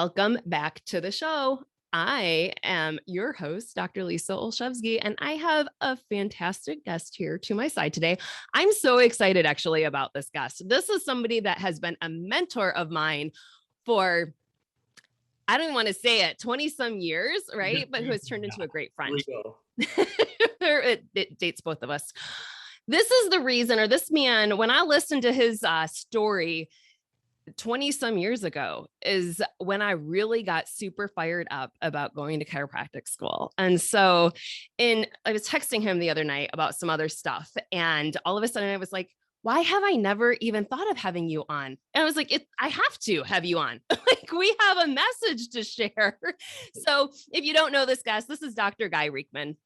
Welcome back to the show. I am your host, Dr. Lisa Olszewski, and I have a fantastic guest here to my side today. I'm so excited actually about this guest. This is somebody that has been a mentor of mine for, I don't want to say it, 20 some years, right? But who has turned into a great friend. Here we go. It dates both of us. This is the reason, or this man, when I listened to his story 20 some years ago, is when I really got super fired up about going to chiropractic school. And so I was texting him the other night about some other stuff. And all of a sudden I was like, why have I never even thought of having you on? And I was like, I have to have you on. Like, we have a message to share. So if you don't know this guest, this is Dr. Guy Riekeman.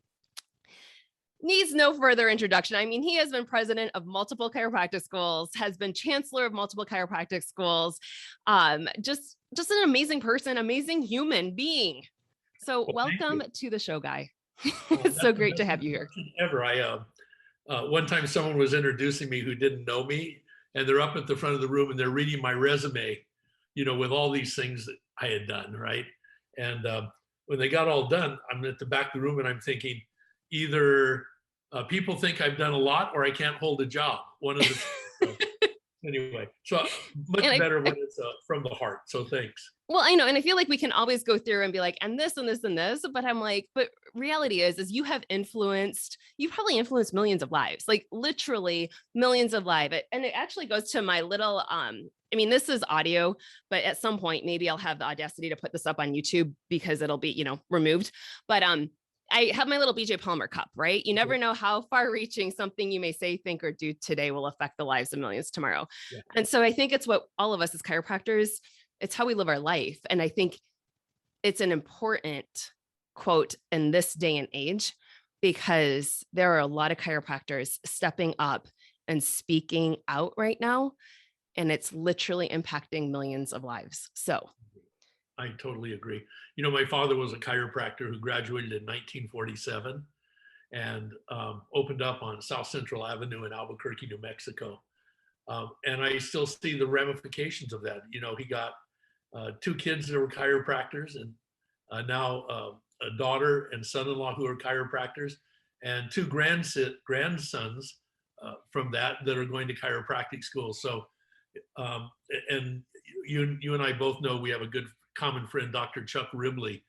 Needs no further introduction. I mean, he has been president of multiple chiropractic schools, has been chancellor of multiple chiropractic schools. Just an amazing person, amazing human being. So welcome to the show, Guy. It's so great to have you here. Ever. One time someone was introducing me who didn't know me, and they're up at the front of the room and they're reading my resume, with all these things that I had done, right? And when they got all done, I'm at the back of the room and I'm thinking, either people think I've done a lot or I can't hold a job. One of the anyway, so much better when it's from the heart. So thanks. Well, I know. And I feel like we can always go through and be like, and this and this and this, but I'm like, but reality is you've probably influenced millions of lives, like literally millions of lives. And it actually goes to my little, this is audio, but at some point, maybe I'll have the audacity to put this up on YouTube because it'll be, removed. But, I have my little BJ Palmer cup, right? You never know how far reaching something you may say, think, or do today will affect the lives of millions tomorrow. Yeah. And so I think it's what all of us as chiropractors, it's how we live our life. And I think it's an important quote in this day and age, because there are a lot of chiropractors stepping up and speaking out right now, and it's literally impacting millions of lives. So I totally agree. My father was a chiropractor who graduated in 1947 and opened up on South Central Avenue in Albuquerque, New Mexico. And I still see the ramifications of that. He got two kids that were chiropractors, and now a daughter and son-in-law who are chiropractors, and two grandsons from that are going to chiropractic school. So, and you and I both know we have a good common friend, Dr. Chuck Ribley,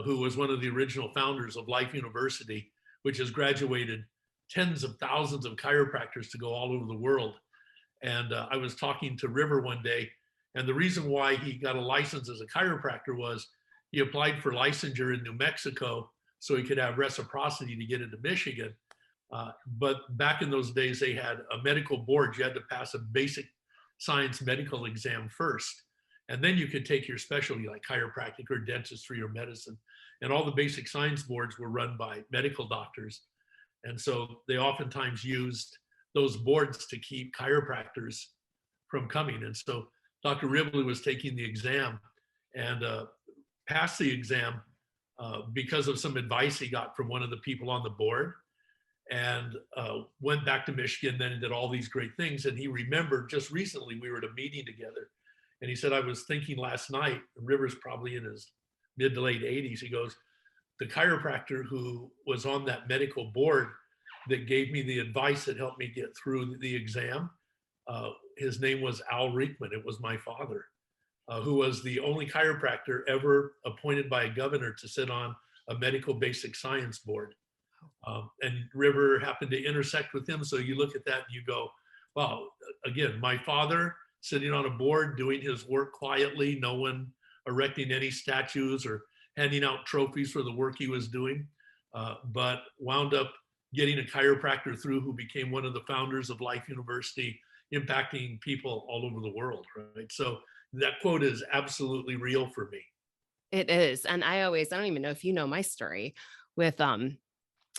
who was one of the original founders of Life University, which has graduated tens of thousands of chiropractors to go all over the world. And I was talking to River one day, and the reason why he got a license as a chiropractor was he applied for licensure in New Mexico so he could have reciprocity to get into Michigan. But back in those days, they had a medical board. You had to pass a basic science medical exam first. And then you could take your specialty like chiropractic or dentistry or medicine. And all the basic science boards were run by medical doctors. And so they oftentimes used those boards to keep chiropractors from coming. And so Dr. Ribley was taking the exam and passed the exam because of some advice he got from one of the people on the board, and went back to Michigan then and did all these great things. And he remembered just recently we were at a meeting together. And he said, I was thinking last night, River's probably in his mid to late 80s. He goes, the chiropractor who was on that medical board that gave me the advice that helped me get through the exam, his name was Al Riekeman. It was my father, who was the only chiropractor ever appointed by a governor to sit on a medical basic science board. And River happened to intersect with him. So you look at that and you go, wow, again, my father sitting on a board, doing his work quietly, no one erecting any statues or handing out trophies for the work he was doing, but wound up getting a chiropractor through who became one of the founders of Life University, impacting people all over the world, right? So that quote is absolutely real for me. It is. And I don't even know if you know my story with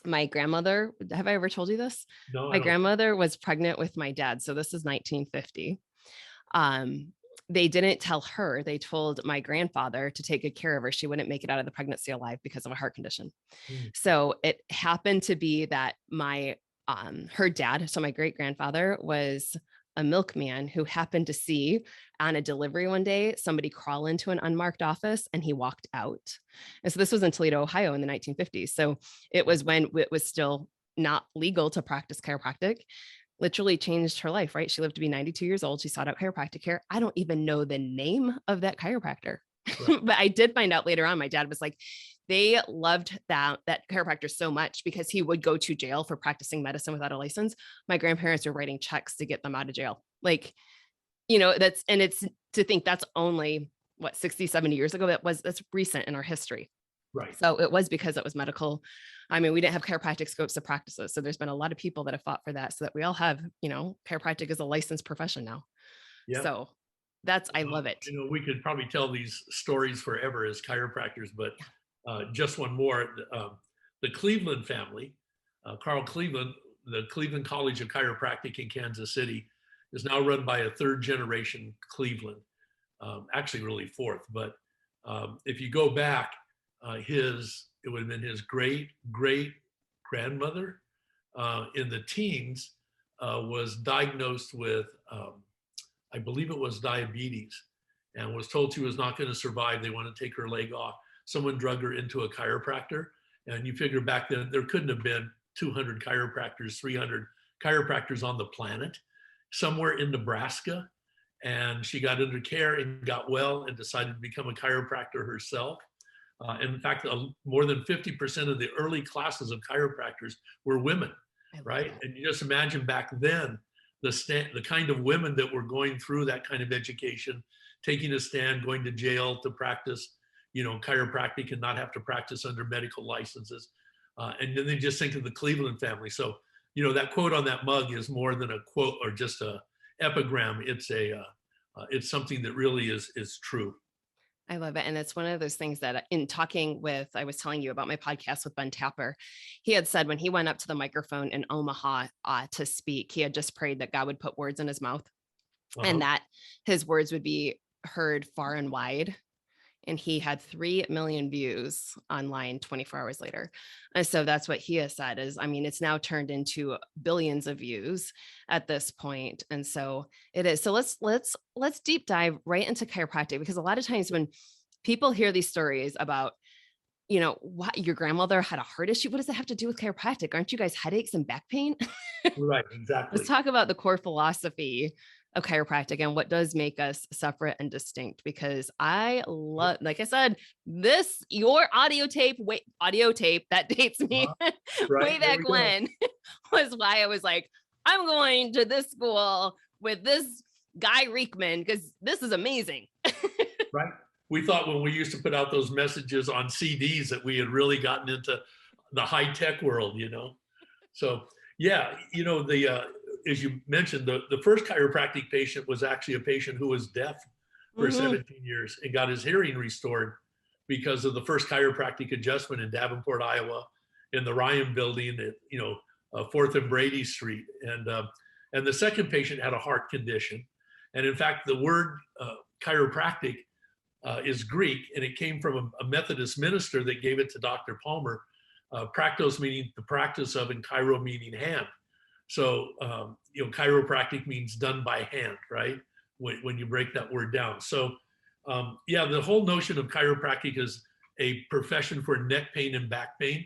my grandmother. Have I ever told you this? No, my grandmother was pregnant with my dad. So this is 1950. They didn't tell her. They told my grandfather to take good care of her. She wouldn't make it out of the pregnancy alive because of a heart condition. So it happened to be that her dad, so my great grandfather, was a milkman who happened to see on a delivery one day somebody crawl into an unmarked office, and he walked out. And so this was in Toledo, Ohio in the 1950s. So it was when it was still not legal to practice chiropractic. Literally changed her life, right? She lived to be 92 years old. She sought out chiropractic care. I don't even know the name of that chiropractor. Right. But I did find out later on, my dad was like, they loved that chiropractor so much because he would go to jail for practicing medicine without a license. My grandparents were writing checks to get them out of jail. Like, it's to think that's only what, 60, 70 years ago. That's recent in our history. Right. So it was because it was medical. I mean, we didn't have chiropractic scopes of practices. So there's been a lot of people that have fought for that, so that we all have, chiropractic is a licensed profession now. Yeah. So I love it. We could probably tell these stories forever as chiropractors, but just one more. The Cleveland family, Carl Cleveland, the Cleveland College of Chiropractic in Kansas City, is now run by a third generation Cleveland, actually really fourth. But if you go back, it would have been his great grandmother in the teens was diagnosed with, I believe it was diabetes, and was told she was not going to survive. They want to take her leg off. Someone drug her into a chiropractor. And you figure back then, there couldn't have been 200 chiropractors, 300 chiropractors on the planet, somewhere in Nebraska. And she got into care and got well and decided to become a chiropractor herself. And in fact, more than 50% of the early classes of chiropractors were women, right? That. And you just imagine back then, the kind of women that were going through that kind of education, taking a stand, going to jail to practice, chiropractic and not have to practice under medical licenses. And then they just think of the Cleveland family. So, that quote on that mug is more than a quote or just a epigram. It's something that really is true. I love it. And it's one of those things that in talking with, I was telling you about my podcast with Ben Tapper, he had said when he went up to the microphone in Omaha to speak, he had just prayed that God would put words in his mouth and that his words would be heard far and wide. And he had 3 million views online 24 hours later. And so that's what he has said is, I mean, it's now turned into billions of views at this point. And so it is. So let's deep dive right into chiropractic, because a lot of times when people hear these stories about, what your grandmother had a heart issue, what does that have to do with chiropractic? Aren't you guys headaches and back pain? Right, exactly. Let's talk about the core philosophy of chiropractic and what does make us separate and distinct, because I love, like I said, your audio tape that dates me way back when was why I was like, I'm going to this school with this guy Riekeman, because this is amazing. Right. We thought when we used to put out those messages on CDs that we had really gotten into the high-tech world, So yeah, as you mentioned, the first chiropractic patient was actually a patient who was deaf for 17 years and got his hearing restored because of the first chiropractic adjustment in Davenport, Iowa, in the Ryan building at 4th and Brady Street. And the second patient had a heart condition. And in fact, the word chiropractic is Greek, and it came from a Methodist minister that gave it to Dr. Palmer. Practos meaning the practice of, and chiro meaning hand. So, chiropractic means done by hand, right? When you break that word down. So, the whole notion of chiropractic as a profession for neck pain and back pain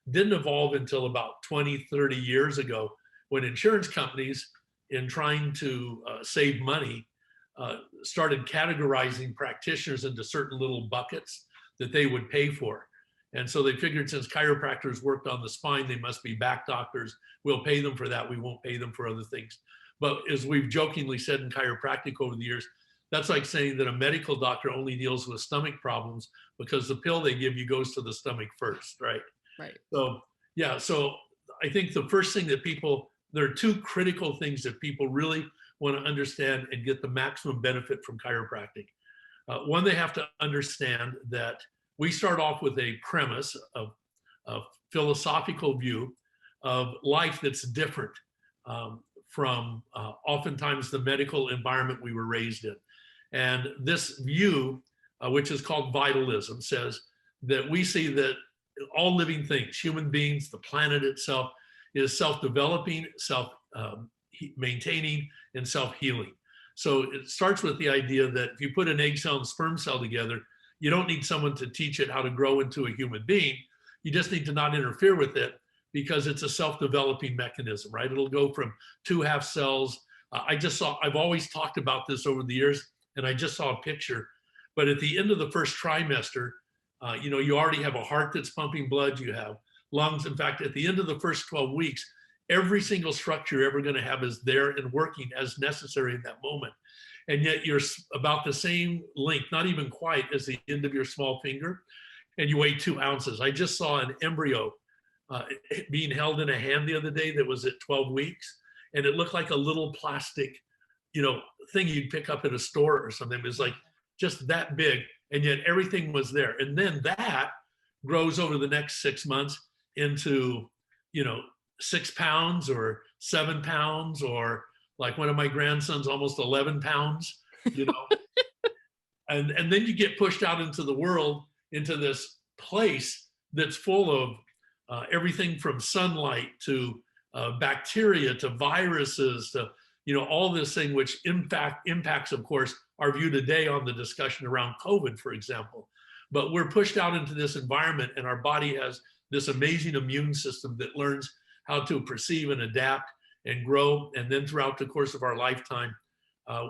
didn't evolve until about 20, 30 years ago, when insurance companies, in trying to save money, started categorizing practitioners into certain little buckets that they would pay for. And so they figured, since chiropractors worked on the spine, they must be back doctors. We'll pay them for that. We won't pay them for other things. But as we've jokingly said in chiropractic over the years, that's like saying that a medical doctor only deals with stomach problems because the pill they give you goes to the stomach first, right? Right. So, so I think the first thing that there are two critical things that people really want to understand and get the maximum benefit from chiropractic. One, they have to understand that we start off with a premise of a philosophical view of life that's different from oftentimes the medical environment we were raised in. And this view, which is called vitalism, says that we see that all living things, human beings, the planet itself, is self-developing, maintaining and self-healing. So it starts with the idea that if you put an egg cell and sperm cell together, you don't need someone to teach it how to grow into a human being. You just need to not interfere with it, because it's a self-developing mechanism, right? It'll go from 2 half cells. I've always talked about this over the years, and I just saw a picture, but at the end of the first trimester, you already have a heart that's pumping blood, you have lungs. In fact, at the end of the first 12 weeks, every single structure you're ever going to have is there and working as necessary in that moment. And yet you're about the same length, not even quite, as the end of your small finger, and you weigh 2 ounces. I just saw an embryo being held in a hand the other day that was at 12 weeks, and it looked like a little plastic, thing you'd pick up at a store or something. It was like just that big, and yet everything was there. And then that grows over the next 6 months into, 6 pounds or 7 pounds, or like one of my grandsons, almost 11 pounds, and then you get pushed out into the world, into this place that's full of everything from sunlight to bacteria to viruses to all this thing, which impacts, of course, our view today on the discussion around COVID, for example. But we're pushed out into this environment, and our body has this amazing immune system that learns how to perceive and adapt and grow. And then throughout the course of our lifetime,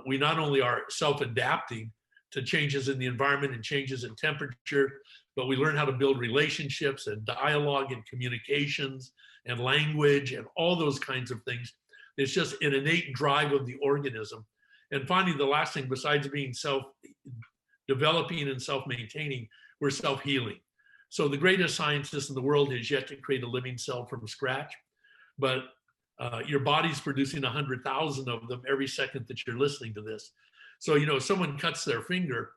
we not only are self-adapting to changes in the environment and changes in temperature, but we learn how to build relationships and dialogue and communications and language and all those kinds of things. It's just an innate drive of the organism. And finally, the last thing, besides being self-developing and self-maintaining, we're self-healing. So the greatest scientist in the world has yet to create a living cell from scratch, but your body's producing 100,000 of them every second that you're listening to this. So, if someone cuts their finger,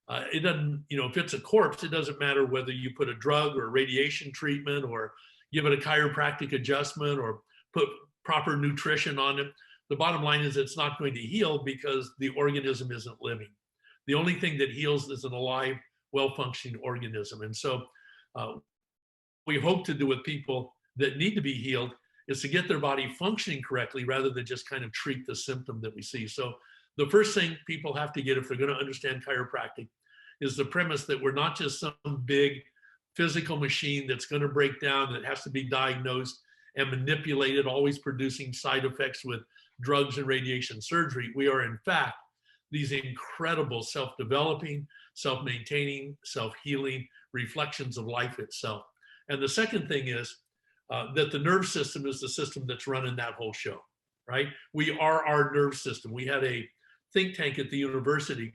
it doesn't, if it's a corpse, it doesn't matter whether you put a drug or radiation treatment or give it a chiropractic adjustment or put proper nutrition on it. The bottom line is it's not going to heal because the organism isn't living. The only thing that heals is an alive, well-functioning organism. And so we hope to do with people that need to be healed is to get their body functioning correctly rather than just kind of treat the symptom that we see. So the first thing people have to get if they're going to understand chiropractic is the premise that we're not just some big physical machine that's going to break down, that has to be diagnosed and manipulated, always producing side effects with drugs and radiation surgery. We are, in fact, these incredible self-developing, self-maintaining, self-healing reflections of life itself. And the second thing is that the nerve system is the system that's running that whole show, right? We are our nerve system. We had a think tank at the university,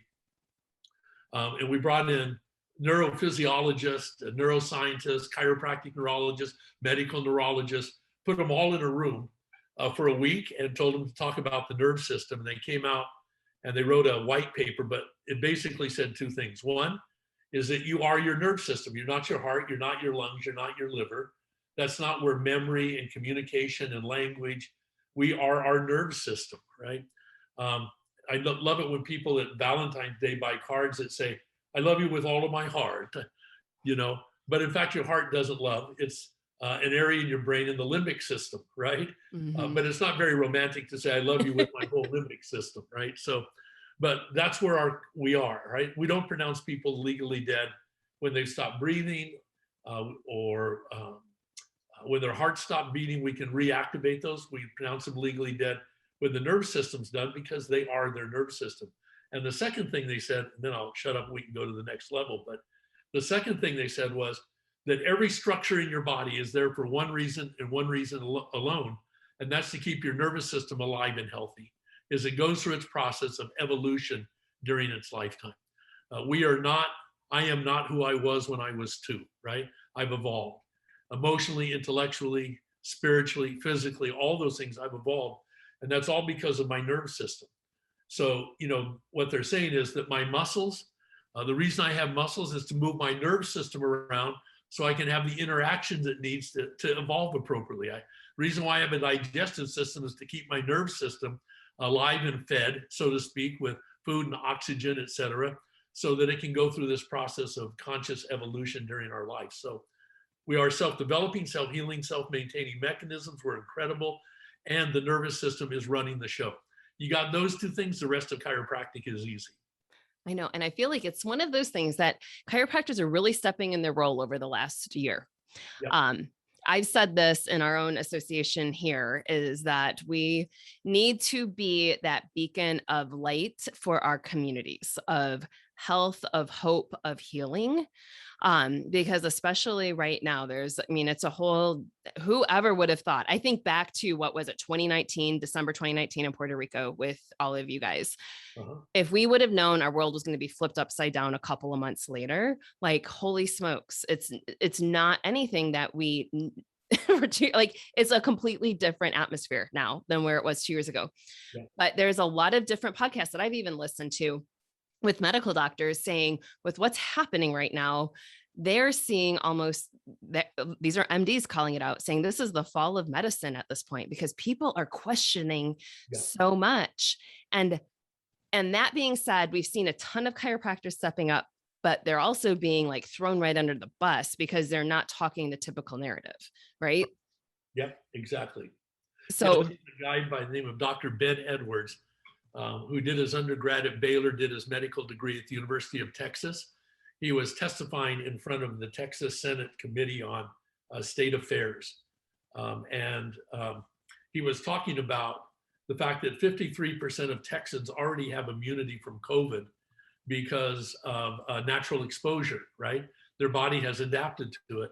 and we brought in neurophysiologists, neuroscientists, chiropractic neurologists, medical neurologists, put them all in a room for a week and told them to talk about the nerve system. And they came out and they wrote a white paper, but it basically said 2 things. One is that you are your nerve system. You're not your heart, you're not your lungs, you're not your liver. That's not where memory and communication and language, we are our nerve system, right? I love it when people at Valentine's Day buy cards that say, I love you with all of my heart, but in fact, your heart doesn't love. It's an area in your brain in the limbic system, right? Mm-hmm. But it's not very romantic to say, I love you with my whole limbic system, right? So, but that's where we are, right? We don't pronounce people legally dead when they stop breathing or when their heart stopped beating. We can reactivate those. We pronounce them legally dead when the nerve system's done because they are their nerve system. And the second thing they said, and then I'll shut up and we can go to the next level, but the second thing they said was that every structure in your body is there for one reason and one reason alone, and that's to keep your nervous system alive and healthy as it goes through its process of evolution during its lifetime. I am not who I was when I was 2, right? I've evolved emotionally, intellectually, spiritually, physically, all those things I've evolved. And that's all because of my nerve system. So, what they're saying is that my muscles, the reason I have muscles is to move my nerve system around so I can have the interactions it needs to evolve appropriately. The reason why I have a digestive system is to keep my nerve system alive and fed, so to speak, with food and oxygen, et cetera, so that it can go through this process of conscious evolution during our life. So we are self-developing, self-healing, self-maintaining mechanisms. We're incredible. and the nervous system is running the show. You got those two things, the rest of chiropractic is easy. I know. And I feel like it's one of those things that chiropractors are really stepping in their role over the last year. Yep. I've said this in our own association here, is that we need to be that beacon of light for our communities, of health, of hope, of healing. Because especially right now, it's a whole, whoever would have thought. I think back to, what was it, 2019, December 2019 in Puerto Rico with all of you guys. If we would have known our world was going to be flipped upside down a couple of months later, like, holy smokes, it's not anything that we like, it's a completely different atmosphere now than where it was 2 years ago. Yeah. But there's a lot of different podcasts that I've even listened to with medical doctors saying, with what's happening right now, they're seeing almost that, these are MDs calling it out, saying this is the fall of medicine at this point, because people are questioning so much. And that being said, we've seen a ton of chiropractors stepping up, but they're also being like thrown right under the bus because they're not talking the typical narrative, right? Yep, exactly. So there's a guy by the name of Dr. Ben Edwards, who did his undergrad at Baylor, did his medical degree at the University of Texas. He was testifying in front of the Texas Senate Committee on State Affairs. He was talking about the fact that 53% of Texans already have immunity from COVID because of natural exposure, right? Their body has adapted to it.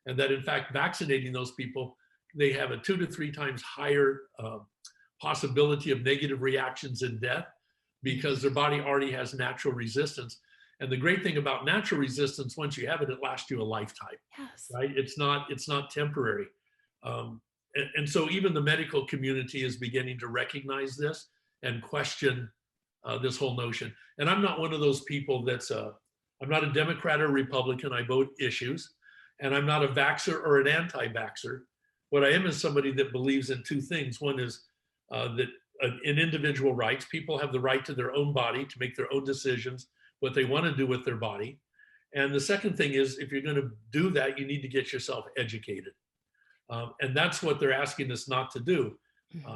And that in fact, vaccinating those people, they have a 2 to 3 times higher possibility of negative reactions and death because their body already has natural resistance. And the great thing about natural resistance, once you have it, it lasts you a lifetime, right? It's not temporary. And so even the medical community is beginning to recognize this and question this whole notion. And I'm not one of those people I'm not a Democrat or Republican. I vote issues. And I'm not a vaxxer or an anti-vaxxer. What I am is somebody that believes in two things. One is that in individual rights, people have the right to their own body, to make their own decisions, what they want to do with their body. And the second thing is, if you're going to do that, you need to get yourself educated. And that's what they're asking us not to do.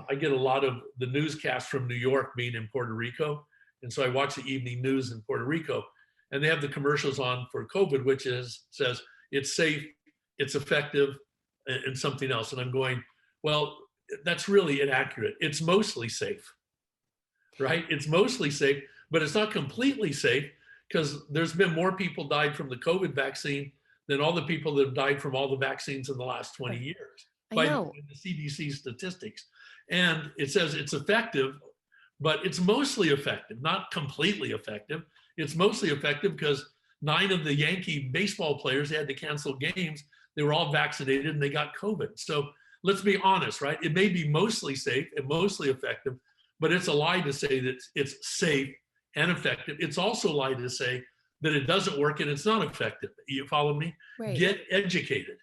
I get a lot of the newscasts from New York, being in Puerto Rico. And so I watch the evening news in Puerto Rico, and they have the commercials on for COVID, which says it's safe, it's effective, and something else. And I'm going, well, that's really inaccurate. It's mostly safe, right? It's mostly safe, but it's not completely safe, because there's been more people died from the COVID vaccine than all the people that have died from all the vaccines in the last 20 years by the CDC statistics. And it says it's effective, but it's mostly effective, not completely effective. It's mostly effective because 9 of the Yankee baseball players had to cancel games. They were all vaccinated and they got COVID. So let's be honest, right? It may be mostly safe and mostly effective, but it's a lie to say that it's safe and effective. It's also a lie to say that it doesn't work and it's not effective. You follow me? Right. Get educated.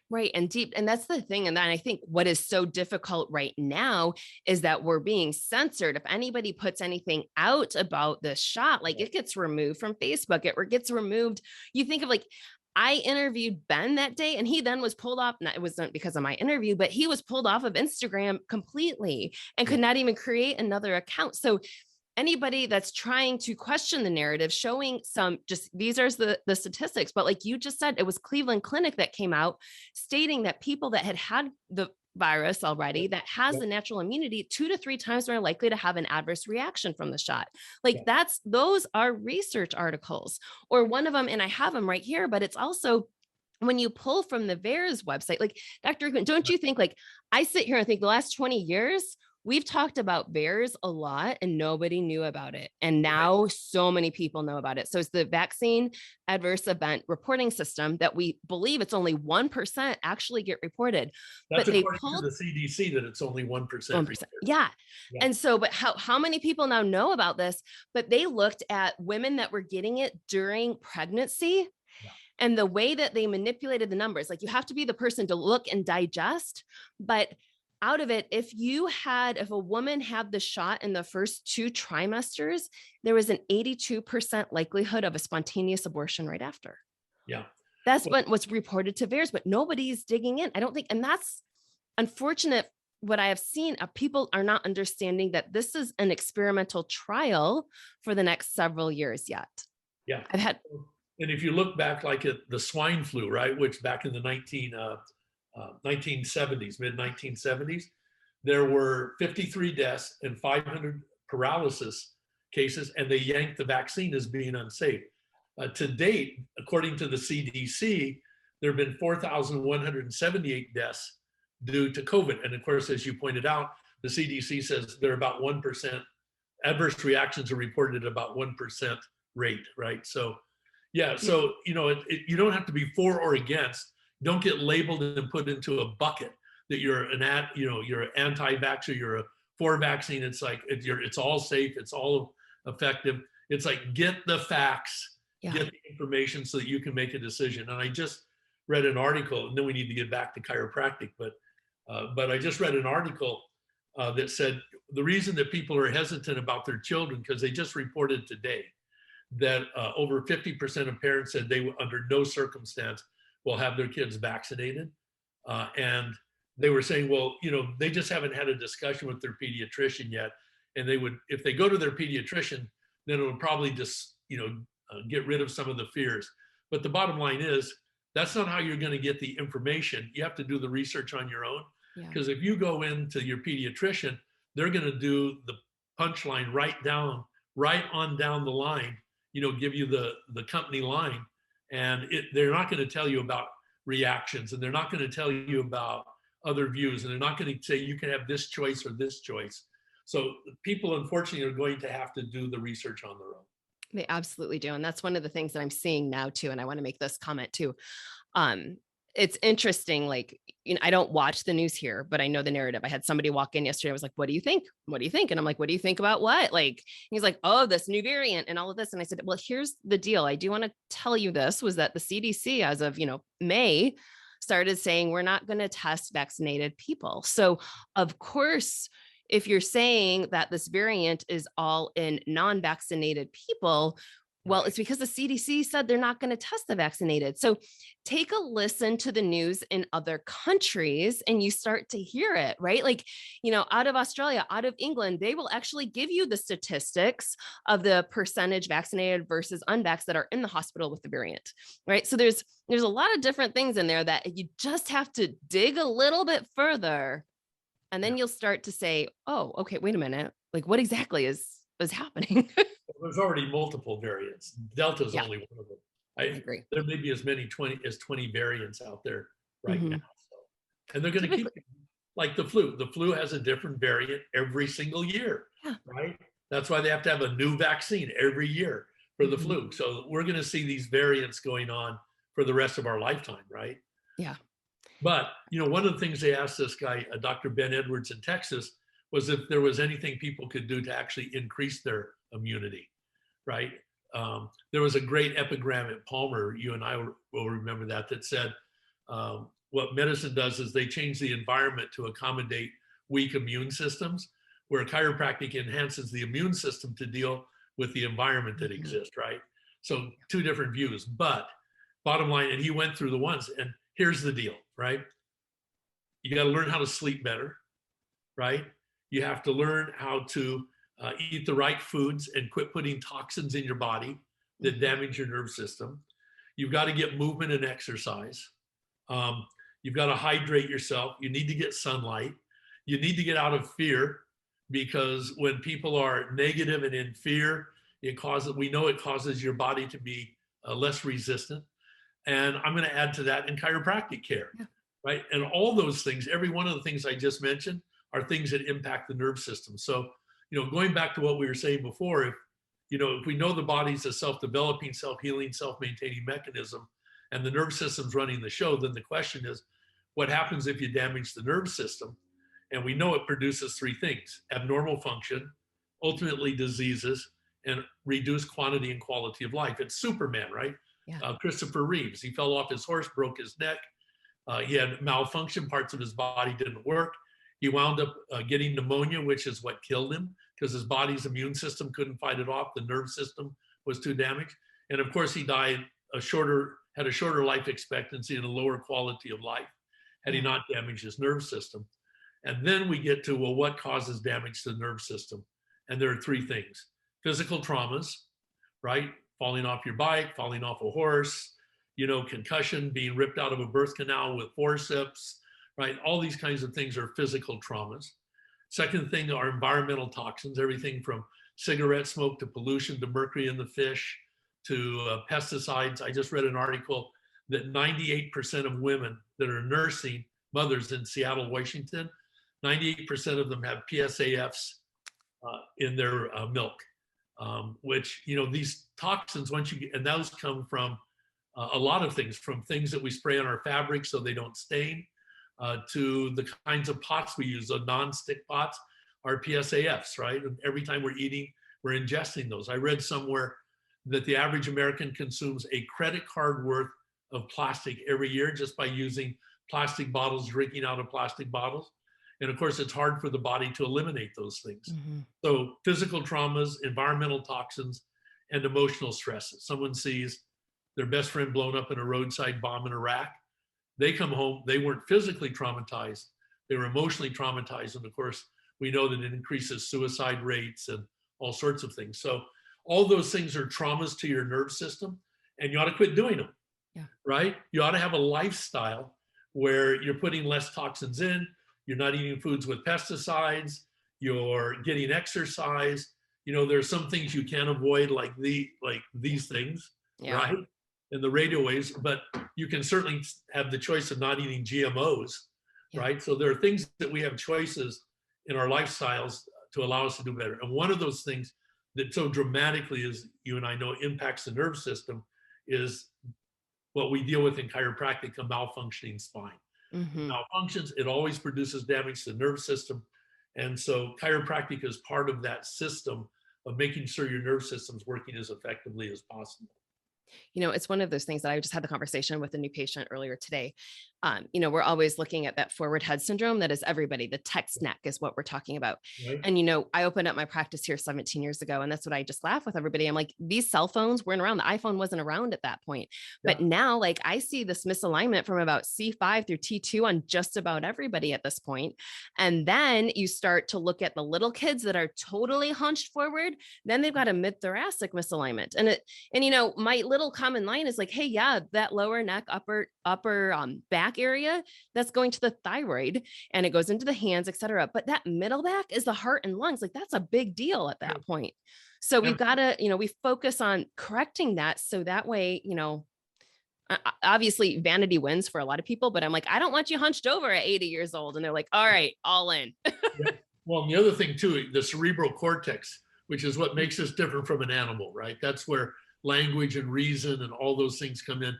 Right. And deep. And that's the thing. And then I think what is so difficult right now is that we're being censored. If anybody puts anything out about this shot, like, it gets removed from Facebook, it gets removed. You think of, like, I interviewed Ben that day, and he then was pulled off. It wasn't because of my interview, but he was pulled off of Instagram completely and could not even create another account. So anybody that's trying to question the narrative, showing these are the statistics, but like you just said, it was Cleveland Clinic that came out stating that people that had the virus already, that has the natural immunity, 2 to 3 times more likely to have an adverse reaction from the shot. Like, those are research articles, or one of them, and I have them right here, but it's also when you pull from the VAERS website, like, Dr. Riekeman, don't you think, like, I sit here and think the last 20 years, we've talked about VAERS a lot and nobody knew about it. And now so many people know about it. So it's the Vaccine Adverse Event Reporting System that we believe it's only 1% actually get reported. That's according to the CDC, that it's only 1%. Yeah. And so, but how many people now know about this? But they looked at women that were getting it during pregnancy. And the way that they manipulated the numbers, like, you have to be the person to look and digest, but out of it, if a woman had the shot in the first 2 trimesters, there was an 82% likelihood of a spontaneous abortion right after. Yeah. That's what was reported to VAERS, but nobody's digging in, I don't think. And that's unfortunate what I have seen, people are not understanding that this is an experimental trial for the next several years yet. Yeah. I've had, And if you look back like at the swine flu, right, which back in the 1970s, mid 1970s, there were 53 deaths and 500 paralysis cases, and they yanked the vaccine as being unsafe. To date, according to the CDC, there have been 4,178 deaths due to COVID. And of course, as you pointed out, the CDC says they're about 1%. Adverse reactions are reported at about 1% rate, right? So, yeah, so, you don't have to be for or against. Don't get labeled and put into a bucket that you're you're an anti-vaxxer, you're a for vaccine. It's like, it's all safe, it's all effective. It's like, get the facts, yeah, get the information so that you can make a decision. And I just read an article, and then we need to get back to chiropractic, but I just read an article that said the reason that people are hesitant about their children, because they just reported today that over 50% of parents said they under no circumstance will have their kids vaccinated. And they were saying, well, they just haven't had a discussion with their pediatrician yet. And they would, if they go to their pediatrician, then it'll probably just, get rid of some of the fears. But the bottom line is, that's not how you're going to get the information. You have to do the research on your own. Because if you go into your pediatrician, they're going to do the punchline right on down the line, give you the company line. And they're not going to tell you about reactions, and they're not going to tell you about other views, and they're not going to say you can have this choice or this choice. So people, unfortunately, are going to have to do the research on their own. they absolutely do. And that's one of the things that I'm seeing now too. And I want to make this comment too. It's interesting. Like, I don't watch the news here, but I know the narrative. I had somebody walk in yesterday. I was like, what do you think? What do you think? And I'm like, what do you think about what? Like, he's like, oh, this new variant and all of this. And I said, well, here's the deal. I do want to tell you this was that the CDC, as of, May, started saying we're not going to test vaccinated people. So of course, if you're saying that this variant is all in non-vaccinated people, well, it's because the CDC said they're not going to test the vaccinated. So take a listen to the news in other countries and you start to hear it, right? Like, out of Australia, out of England, they will actually give you the statistics of the percentage vaccinated versus unvaxxed that are in the hospital with the variant, right? So there's a lot of different things in there that you just have to dig a little bit further. And then you'll start to say, oh, okay, wait a minute. Like, what exactly is happening? There's already multiple variants. Delta is Yeah, only one of them. I agree. There may be as many 20 variants out there right Mhm. now. So, and they're going to keep like the flu. The flu has a different variant every single year, Yeah. right? That's why they have to have a new vaccine every year for the Mhm. flu. So we're going to see these variants going on for the rest of our lifetime, right? Yeah. But, one of the things they asked this guy, Dr. Ben Edwards in Texas, was if there was anything people could do to actually increase their immunity, right? There was a great epigram at Palmer, you and I will remember that said, what medicine does is they change the environment to accommodate weak immune systems, where chiropractic enhances the immune system to deal with the environment that exists, right? So two different views, but bottom line, and he went through the ones, and here's the deal, right? You got to learn how to sleep better, right? You have to learn how to eat the right foods and quit putting toxins in your body that damage your nerve system. You've got to get movement and exercise. You've got to hydrate yourself. You need to get sunlight. You need to get out of fear, because when people are negative and in fear, we know it causes your body to be less resistant. And I'm going to add to that in chiropractic care, right? And all those things, every one of the things I just mentioned are things that impact the nerve system. So, going back to what we were saying before, if we know the body's a self-developing, self-healing, self-maintaining mechanism, and the nerve system's running the show, then the question is, what happens if you damage the nerve system? And we know it produces three things: abnormal function, ultimately diseases, and reduced quantity and quality of life. It's Superman, right? Yeah. Christopher Reeves, he fell off his horse, broke his neck. He had malfunction, parts of his body didn't work. He wound up getting pneumonia, which is what killed him, because his body's immune system couldn't fight it off. The nerve system was too damaged. And of course, he died had a shorter life expectancy and a lower quality of life had he not damaged his nerve system. And then we get to, well, what causes damage to the nerve system? And there are three things: physical traumas, right? Falling off your bike, falling off a horse, concussion, being ripped out of a birth canal with forceps, right? All these kinds of things are physical traumas. Second thing are environmental toxins, everything from cigarette smoke to pollution to mercury in the fish to pesticides. I just read an article that 98% of women that are nursing mothers in Seattle, Washington, 98% of them have PSAFs in their milk, which, these toxins, once you get, and those come from a lot of things, from things that we spray on our fabrics so they don't stain, to the kinds of pots we use, the non-stick pots, are PSAFs, right? And every time we're eating, we're ingesting those. I read somewhere that the average American consumes a credit card worth of plastic every year just by using plastic bottles, drinking out of plastic bottles. And of course, it's hard for the body to eliminate those things. Mm-hmm. So physical traumas, environmental toxins, and emotional stresses. Someone sees their best friend blown up in a roadside bomb in Iraq. They come home, they weren't physically traumatized, they were emotionally traumatized. And of course, we know that it increases suicide rates and all sorts of things. So all those things are traumas to your nerve system, and you ought to quit doing them, right? You ought to have a lifestyle where you're putting less toxins in, you're not eating foods with pesticides, you're getting exercise. There's some things you can't avoid, like these things, right? And the radio waves, but you can certainly have the choice of not eating GMOs, right? So there are things that we have choices in our lifestyles to allow us to do better. And one of those things that so dramatically, as you and I know, impacts the nerve system is what we deal with in chiropractic, a malfunctioning spine. Mm-hmm. Malfunctions, it always produces damage to the nerve system. And so chiropractic is part of that system of making sure your nerve system's working as effectively as possible. It's one of those things that I just had the conversation with a new patient earlier today. We're always looking at that forward head syndrome. That is everybody. The text neck is what we're talking about. Right. And, I opened up my practice here 17 years ago, and that's what I just laugh with everybody. I'm like, these cell phones weren't around. The iPhone wasn't around at that point. Yeah. But now, like, I see this misalignment from about C5 through T2 on just about everybody at this point. And then you start to look at the little kids that are totally hunched forward. Then they've got a mid-thoracic misalignment. And my little common line is like, hey, yeah, that lower neck, upper back area, that's going to the thyroid and it goes into the hands, et cetera. But that middle back is the heart and lungs. Like, that's a big deal at that point. So we've got to, we focus on correcting that. So that way, obviously vanity wins for a lot of people, but I'm like, I don't want you hunched over at 80 years old. And they're like, all right, all in. Well, and the other thing too, the cerebral cortex, which is what makes us different from an animal, right? That's where language and reason and all those things come in.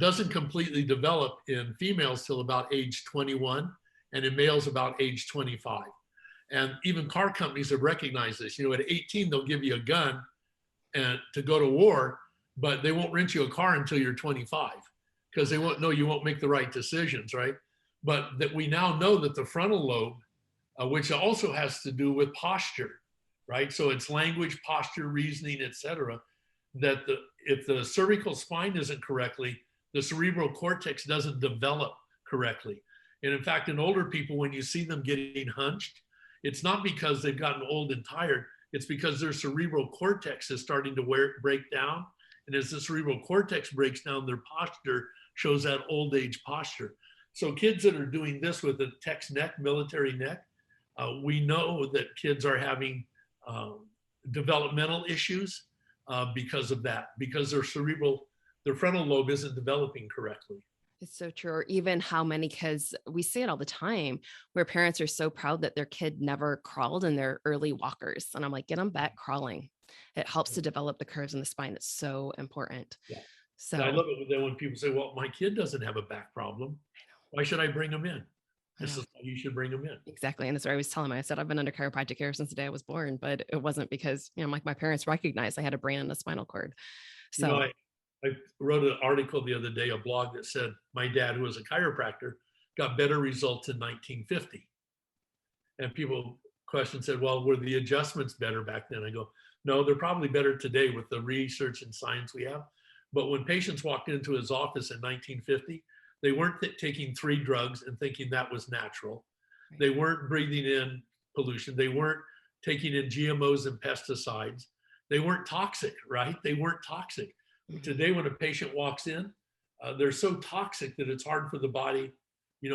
Doesn't completely develop in females till about age 21, and in males about age 25. And even car companies have recognized this. At 18, they'll give you a gun and to go to war, but they won't rent you a car until you're 25 because they won't know you won't make the right decisions, right? But that we now know that the frontal lobe, which also has to do with posture, right? So it's language, posture, reasoning, etc. That if the cervical spine isn't correctly, the cerebral cortex doesn't develop correctly. And in fact, in older people, when you see them getting hunched, it's not because they've gotten old and tired. It's because their cerebral cortex is starting to break down. And as the cerebral cortex breaks down, their posture shows that old age posture. So kids that are doing this with a text neck, military neck, we know that kids are having developmental issues because of that, because their frontal lobe isn't developing correctly. It's so true. Or even how many kids, we see it all the time, where parents are so proud that their kid never crawled and they're early walkers. And I'm like, get them back crawling. It helps to develop the curves in the spine. It's so important. Yeah. So I love it when people say, well, my kid doesn't have a back problem. Why should I bring them in? This is why you should bring them in. Exactly. And that's what I was telling him. I said, I've been under chiropractic care since the day I was born, but it wasn't because, like my parents recognized I had a brain and a spinal cord. So I wrote an article the other day, a blog that said my dad, who was a chiropractor, got better results in 1950. And people said, well, were the adjustments better back then? I go, no, they're probably better today with the research and science we have. But when patients walked into his office in 1950, they weren't taking 3 drugs and thinking that was natural. They weren't breathing in pollution. They weren't taking in GMOs and pesticides. They weren't toxic, right? They weren't toxic. Today, when a patient walks in, they're so toxic that it's hard for the body,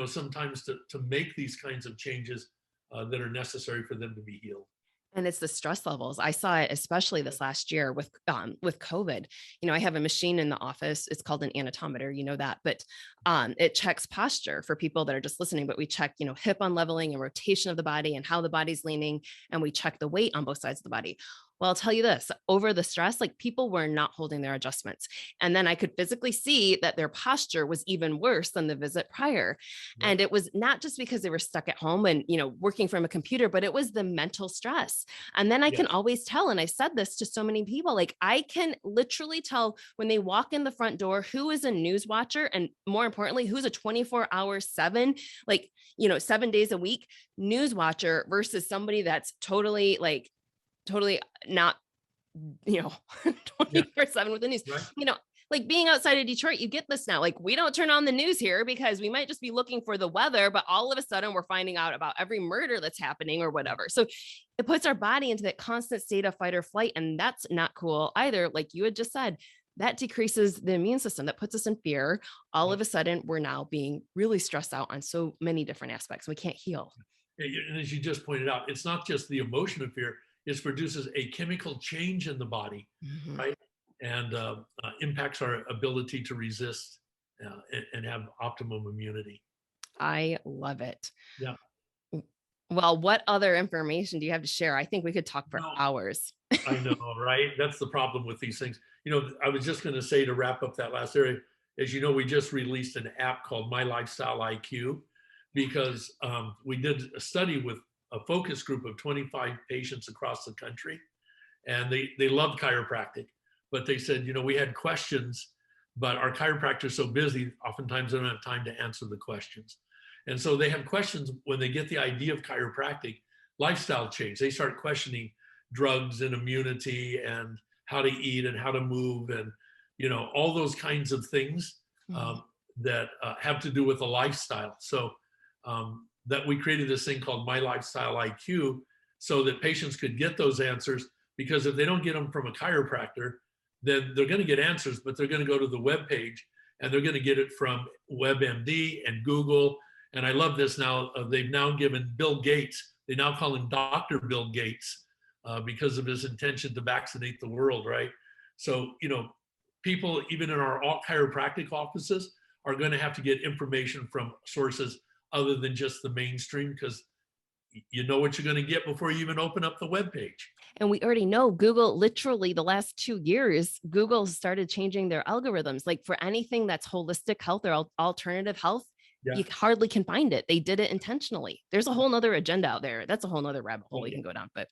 sometimes to make these kinds of changes that are necessary for them to be healed. And it's the stress levels. I saw it especially this last year with COVID. I have a machine in the office. It's called an anatometer, you know that, but it checks posture for people that are just listening. But we check, hip unleveling and rotation of the body and how the body's leaning, and we check the weight on both sides of the body. Well, I'll tell you this, over the stress, like people were not holding their adjustments. And then I could physically see that their posture was even worse than the visit prior. Yep. And it was not just because they were stuck at home and, working from a computer, but it was the mental stress. And then I can always tell, and I said this to so many people, like I can literally tell when they walk in the front door, who is a news watcher, and more importantly, who's a 24-hour, 7 days a week news watcher versus somebody that's totally not, 24/7 with the news. Right. Like being outside of Detroit, you get this now. Like we don't turn on the news here because we might just be looking for the weather, but all of a sudden we're finding out about every murder that's happening or whatever. So it puts our body into that constant state of fight or flight. And that's not cool either. Like you had just said, that decreases the immune system, that puts us in fear. All of a sudden, we're now being really stressed out on so many different aspects. We can't heal. And as you just pointed out, it's not just the emotion of fear, it produces a chemical change in the body, right? And impacts our ability to resist and have optimum immunity. I love it. Yeah. Well, what other information do you have to share? I think we could talk for hours. I know, right? That's the problem with these things. I was just going to say, to wrap up that last area, as you know, we just released an app called My Lifestyle IQ because we did a study with a focus group of 25 patients across the country, and they loved chiropractic. But they said, we had questions, but our chiropractor's so busy, oftentimes they don't have time to answer the questions. And so they have questions when they get the idea of chiropractic, lifestyle change. They start questioning drugs and immunity and how to eat and how to move and, all those kinds of things that have to do with a lifestyle. So that we created this thing called My Lifestyle IQ so that patients could get those answers, because if they don't get them from a chiropractor, then they're going to get answers, but they're going to go to the web page and they're going to get it from WebMD and Google. And I love this now. They've now given Bill Gates, they now call him Dr. Bill Gates because of his intention to vaccinate the world, right? So, people, even in our chiropractic offices, are going to have to get information from sources other than just the mainstream, because you know what you're going to get before you even open up the web page. And we already know Google, literally the last 2 years, Google started changing their algorithms. Like for anything that's holistic health or alternative health, you hardly can find it. They did it intentionally. There's a whole nother agenda out there. That's a whole nother rabbit hole we can go down, but.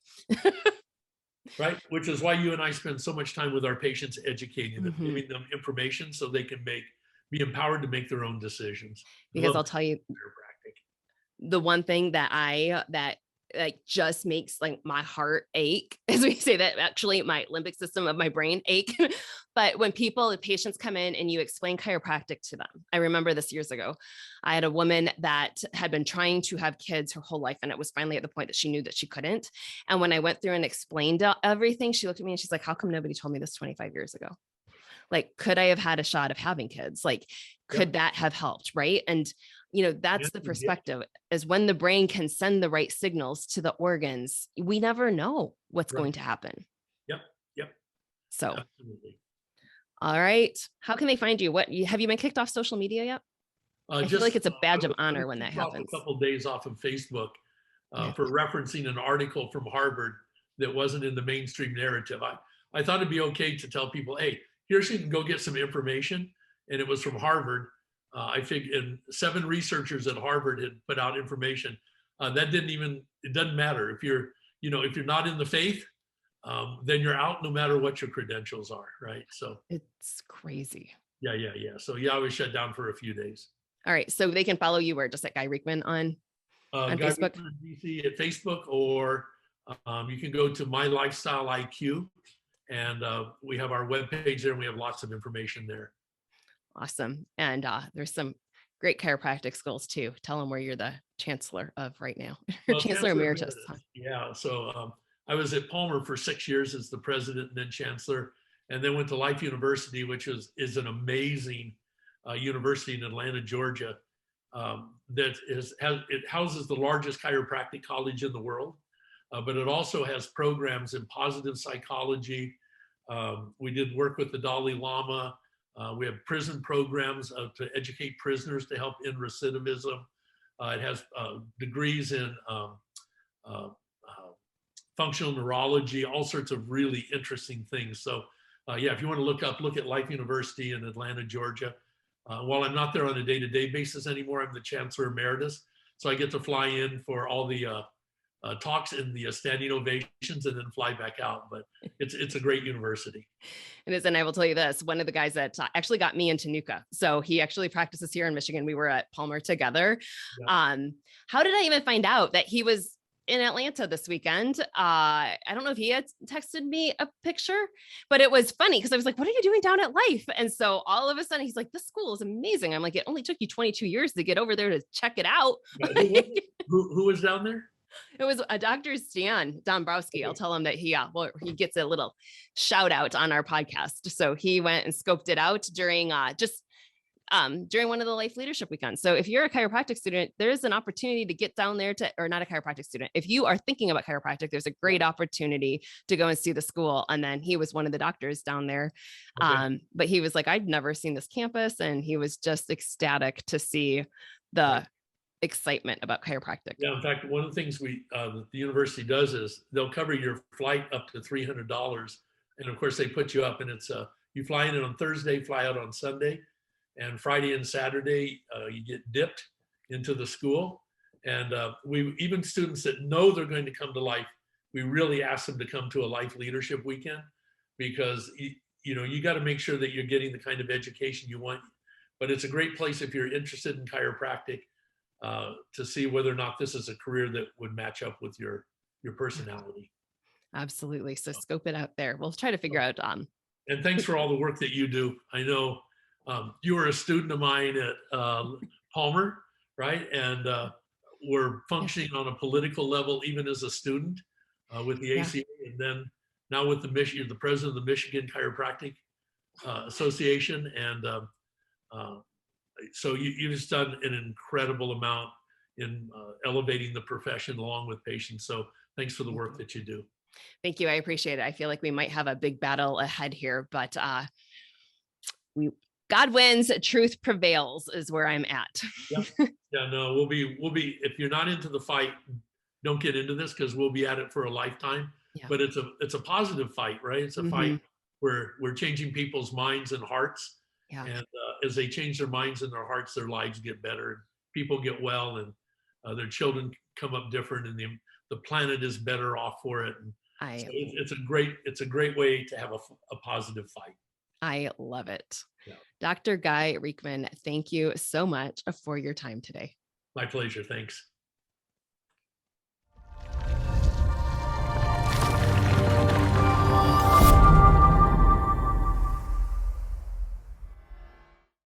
Right. Which is why you and I spend so much time with our patients, educating them, giving them information so they can be empowered to make their own decisions. Because I'll tell you, the one thing that like just makes like my heart ache, as we say that, actually my limbic system of my brain ache. But when the patients come in and you explain chiropractic to them, I remember this years ago, I had a woman that had been trying to have kids her whole life. And it was finally at the point that she knew that she couldn't. And when I went through and explained everything, she looked at me and she's like, how come nobody told me this 25 years ago? Like, could I have had a shot of having kids? Like, could that have helped? Right. And that's the perspective, is when the brain can send the right signals to the organs, we never know what's going to happen. Yep. So, absolutely. All right. How can they find you? Have you been kicked off social media yet? I feel like it's a badge of honor when that happens. A couple of days off of Facebook for referencing an article from Harvard that wasn't in the mainstream narrative. I thought it'd be okay to tell people, hey, here's, you can go get some information. And it was from Harvard. I think 7 researchers at Harvard had put out information. It doesn't matter if you're not in the faith, then you're out no matter what your credentials are, right? So it's crazy. Yeah. So I was shut down for a few days. All right. So they can follow you where? Just at Guy Riekeman on Facebook? Guy Riekeman DC at Facebook, or you can go to My Lifestyle IQ, and we have our webpage there, and we have lots of information there. Awesome. And there's some great chiropractic schools too. Tell them where you're the chancellor of right now, or Well, chancellor Chancellor emeritus. Huh? Emeritus. Yeah. So I was at Palmer for 6 years as the president and then chancellor, and then went to Life University, which is an amazing university in Atlanta, Georgia. It houses the largest chiropractic college in the world, but it also has programs in positive psychology. We did work with the Dalai Lama. We have prison programs to educate prisoners to help end recidivism. It has degrees in uh, functional neurology, all sorts of really interesting things. So, yeah, if you want to look at Life University in Atlanta, Georgia. While I'm not there on a day-to-day basis anymore, I'm the chancellor emeritus, so I get to fly in for all the talks and the standing ovations, and then fly back out. But it's a great university. It is. And I will tell you this, one of the guys that actually got me into NUCA. So he actually practices here in Michigan. We were at Palmer together. Yeah. How did I even find out that he was in Atlanta this weekend? I don't know if he had texted me a picture, but it was funny because I was like, what are you doing down at Life? And so all of a sudden he's like, this school is amazing. I'm like, it only took you 22 years to get over there to check it out. Who was down there? It was a Dr. Stan Dombrowski. I'll tell him that he gets a little shout out on our podcast. So he went and scoped it out during during one of the Life Leadership Weekends. So if you're a chiropractic student, there's an opportunity to get down there or not a chiropractic student. If you are thinking about chiropractic, there's a great opportunity to go and see the school. And then he was one of the doctors down there. Okay. But he was like, I'd never seen this campus. And he was just ecstatic to see the excitement about chiropractic. Yeah, in fact, one of the things the university does is they'll cover your flight up to $300, and of course they put you up, and it's you fly in on Thursday, fly out on Sunday, and Friday and Saturday you get dipped into the school, and we even students that know they're going to come to Life, we really ask them to come to a Life Leadership Weekend, because you got to make sure that you're getting the kind of education you want, but it's a great place if you're interested in chiropractic. To see whether or not this is a career that would match up with your personality. Absolutely. So scope it out there. We'll try to figure out. And thanks for all the work that you do. I know you were a student of mine at Palmer, right? And we're functioning on a political level even as a student with the ACA, and then now with you're the president of the Michigan Chiropractic Association, and so you've just done an incredible amount in elevating the profession along with patients. So thanks for the work that you do. Thank you. I appreciate it. I feel like we might have a big battle ahead here, but God wins, truth prevails is where I'm at. Yeah, no, we'll be, if you're not into the fight, don't get into this, because we'll be at it for a lifetime. Yeah. But it's a positive fight, right? It's a fight where we're changing people's minds and hearts. Yeah. And as they change their minds and their hearts, their lives get better, and people get well, and their children come up different, and the planet is better off for it. And so it's a great way to have a positive fight. I love it. Yeah. Dr. Guy Riekeman, thank you so much for your time today. My pleasure. Thanks.